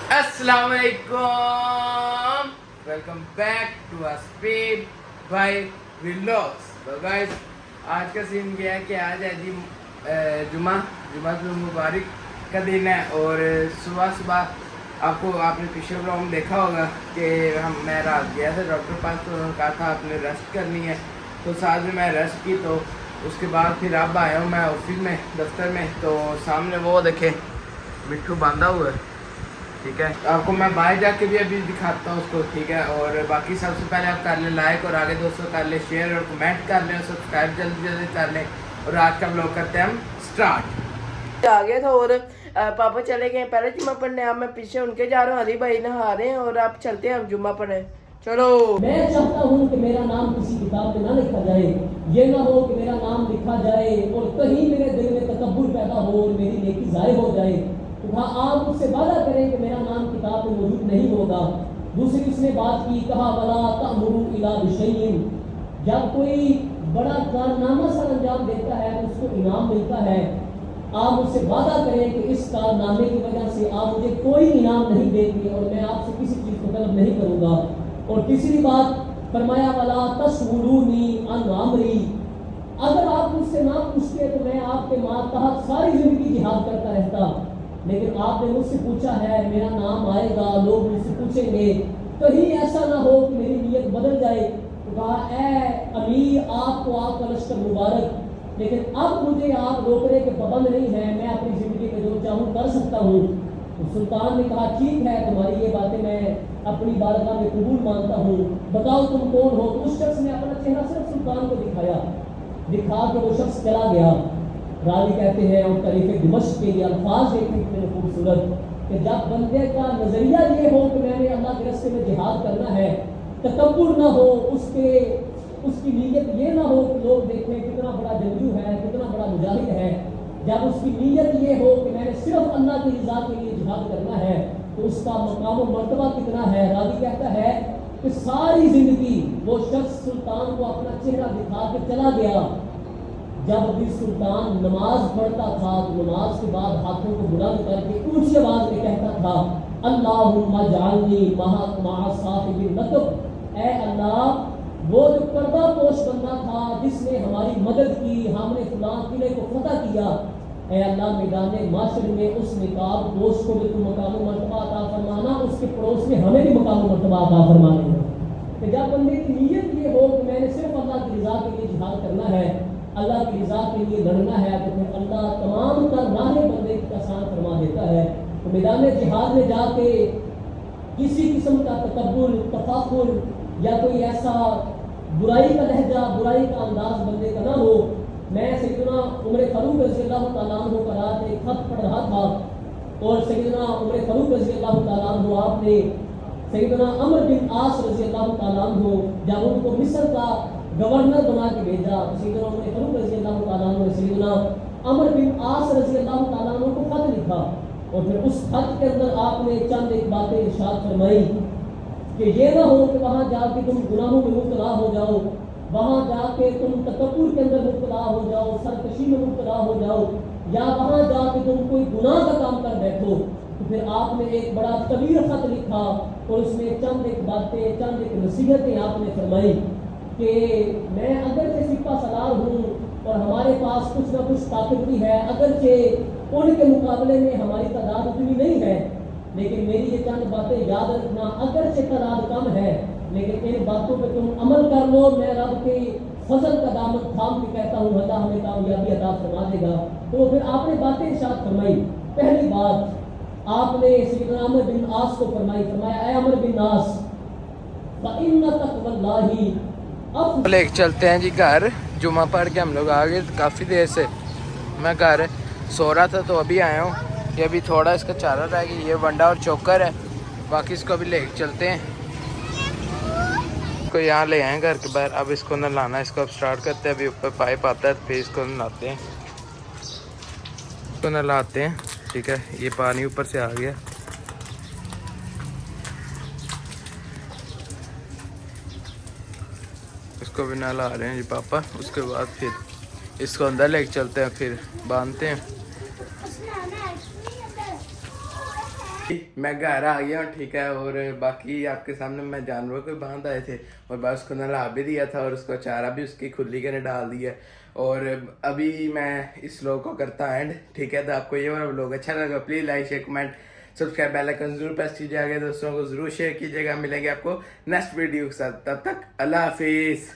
अस्सलाम वालेकुम, welcome back to speed by vlogs. तो गाइस आज का सीन ये है कि आज है जी जुम्मा मुबारक का दिन है। और सुबह सुबह आपने पिछले ब्लॉग में देखा होगा कि मैं रात गया था डॉक्टर के पास, तो उन्होंने कहा था आपने रेस्ट करनी है, तो साथ में मैं रेस्ट की। तो उसके बाद फिर अब आया हूँ मैं ऑफिस में, दफ्तर में। तो सामने वो देखे मिट्ठू बांधा हुआ है, ठीक है। आपको मैं बाहर जाके भी अभी दिखाता हूँ उसको, ठीक है। और बाकी सबसे पहले आप कर लें लाइक, और आगे दोस्तों कर लें शेयर, और कमेंट कर लें, और सब्सक्राइब जल्दी जल्दी कर लें। और आज का ब्लॉग करते हैं हम स्टार्ट। आ गया था और पापा चले गए पहले जुम्मा पढ़ने, अब मैं पीछे उनके जा रहा हूँ। हरी भाई नहा रहे हैं और आप चलते हैं हम जुम्मा पढ़ने, चलो। मैं चाहता हूँ कि मेरा नाम किसी किताब में ना लिखा जाए, ये ना हो कि मेरा नाम लिखा जाए और कहीं मेरे दिल में तकब्बुर पैदा हो और मेरी नेकी ज़ाय हो जाए। तो कहा आप मुझसे वादा करें कि मेरा नाम किताब में मौजूद नहीं होगा। दूसरी उसने बात की, कहा वला तअमुरु इला बिशैइन, जब कोई बड़ा कारनामा सा अंजाम देता है तो उसको इनाम मिलता है। आप मुझसे वादा करें कि इस कारनामे की वजह से आप मुझे कोई इनाम नहीं देंगे और मैं आपसे किसी चीज़ को तलब नहीं करूँगा। और तीसरी बात फरमाया वला तस्ऊलूनी अन अमरी, अगर आप मुझसे ना पूछते तो मैं आपके मातहत सारी जिंदगी जिहाद करता रहता, लेकिन आपने मुझसे पूछा है, मेरा नाम आएगा, लोग मुझसे पूछेंगे, कहीं ऐसा ना हो कि मेरी नीयत बदल जाए। तो कहा ए अमीर आपको आपका लश्कर मुबारक, लेकिन अब मुझे आप रोकने के पाबंद नहीं है, मैं अपनी जिंदगी में जो चाहूँ कर सकता हूँ। तो सुल्तान ने कहा ठीक है, तुम्हारी ये बातें मैं अपनी बारगाह में कबूल मानता हूँ, बताओ तुम कौन हो। उस शख्स ने अपना चेहरा सिर्फ सुल्तान को दिखाया, दिखा के वो शख्स चला गया। रावी कहते हैं और तारीफ दिमश्क के लिए अल्फाज देखते कितने खूबसूरत, कि जब बंदे का नजरिया ये हो कि मैंने अल्लाह के रास्ते में जिहाद करना है, तकब्बुर ना हो, उसकी नीयत ये ना हो कि लोग देखें कितना बड़ा जंगजू है, कितना बड़ा मुजाहिद है। जब उसकी नीयत ये हो कि मैंने सिर्फ अल्लाह की रज़ा के लिए जिहाद करना है, तो उसका मकाम और मर्तबा कितना है। रावी कहता है कि सारी जिंदगी वो शख्स सुल्तान को अपना चेहरा दिखा के चला गया। जब भी सुल्तान नमाज पढ़ता था तो नमाज के बाद हाथों को बुलंद करके ऊंची आवाज में कहता था, अल्लाहुम्मा जअलनी मअ साहिबिन नकब, ऐ अल्लाह वो जो पर्दा पोश बंदा था जिसने हमारी मदद की, हमने फलां किले को फतह किया, ऐ अल्लाह मैदान माशर में उस निकाब पोश को भी तू मकाम मर्तबा अता फरमाना, उसके पड़ोस में हमें भी मकाम मर्तबा अता फरमाने। तो जब बंदे की नीयत ये हो कि मैंने सिर्फ अल्लाह की रज़ा के लिए जिहाद करना है, अल्लाह की रज़ा के लिए लड़ना है, तो फिर अल्लाह तमाम तर राहें बंदे की आसान फरमा देता है। तो मैदान जिहाद में जाके किसी किस्म का तकब्बुर, तफाखुर या कोई ऐसा बुराई का लहजा, बुराई का अंदाज बंदे का ना हो। मैं सैयदना उमर फारूक रज़ी अल्लाह तआला अन्हु का रात एक खत पढ़ रहा था, और सैयदना उमर फारूक रज़ी अल्लाह तआला अन्हु आपने सैयदना अमर बिन आस रज़ी अल्लाह तआला अन्हु जब उनको मिस्र का गवर्नर बना के भेजा, तो सैयदना उमर फारूक रज़ी अल्लाह तआला अन्हु ने सैयदना अमर बिन आस रज़ी अल्लाह तआला अन्हु को खत लिखा, और फिर उस खत के अंदर आपने चंद एक बातें इरशाद फरमाई कि ये ना हो कि वहाँ जाके तुम गुनाहों में मुब्तला हो जाओ, वहाँ जाके तुम तकब्बुर के अंदर मुब्तला हो जाओ, सरकशी में मुब्तला हो जाओ, या वहाँ जाके तुम कोई गुनाह का काम कर बैठो। तो फिर आपने एक बड़ा तवील खत लिखा और उसमें चंद एक बातें, चंद एक नसीहतें आपने फरमाई कि मैं अगरचे सिपा सलार हूँ और हमारे पास कुछ ना कुछ ताकत भी है, अगरचे उनके मुकाबले में हमारी तादाद उतनी नहीं है, लेकिन मेरी ये चंद बातें याद रखना, अगरचे तादाद कम है लेकिन इन बातों पे तुम अमल कर लो। मैं रब के फजल का दामन थाम के कहता हूँ, अल्लाह हमें कामयाबी अता फरमा देगा। तो फिर आपने बातें इरशाद फरमाई। पहली बात आपने सैयदना अमर बिन आस को फरमाया, ऐ अमर बिन आस फइन्न तक़वल्लाही, अब लेके चलते हैं जी घर। जुम्मा पढ़ के हम लोग आ गए, काफ़ी देर से मैं घर सो रहा था, तो अभी आया हूँ। ये अभी थोड़ा इसका चारा रह गया, ये वंडा और चोकर है, बाकी इसको अभी लेके चलते हैं। इसको यहाँ ले आए घर के बाहर, अब इसको नहलाना, इसको अब स्टार्ट करते हैं। अभी ऊपर पाइप आता है, फिर इसको नहलाते हैं, इसको नहलाते हैं, ठीक है। ये पानी ऊपर से आ गया, इसको भी नहला रहे हैं जी पापा। उसके बाद फिर इसको अंदर लेके चलते हैं, फिर बांधते हैं। मैं घर आ गया हूँ, ठीक है। और बाकी आपके सामने मैं जानवर को बांध आए थे और बस उसको नला भी दिया था और उसको चारा भी उसकी खुली के ने डाल दिया। और अभी मैं इस व्लॉग को करता एंड, ठीक है। तो आपको ये वाला व्लॉग अच्छा लगा please like share comment subscribe bell icon जरूर प्रेस कीजिएगा, दोस्तों को जरूर शेयर कीजिएगा। मिलेंगे आपको नेक्स्ट वीडियो के साथ, तब तक अल्लाह हाफिज़।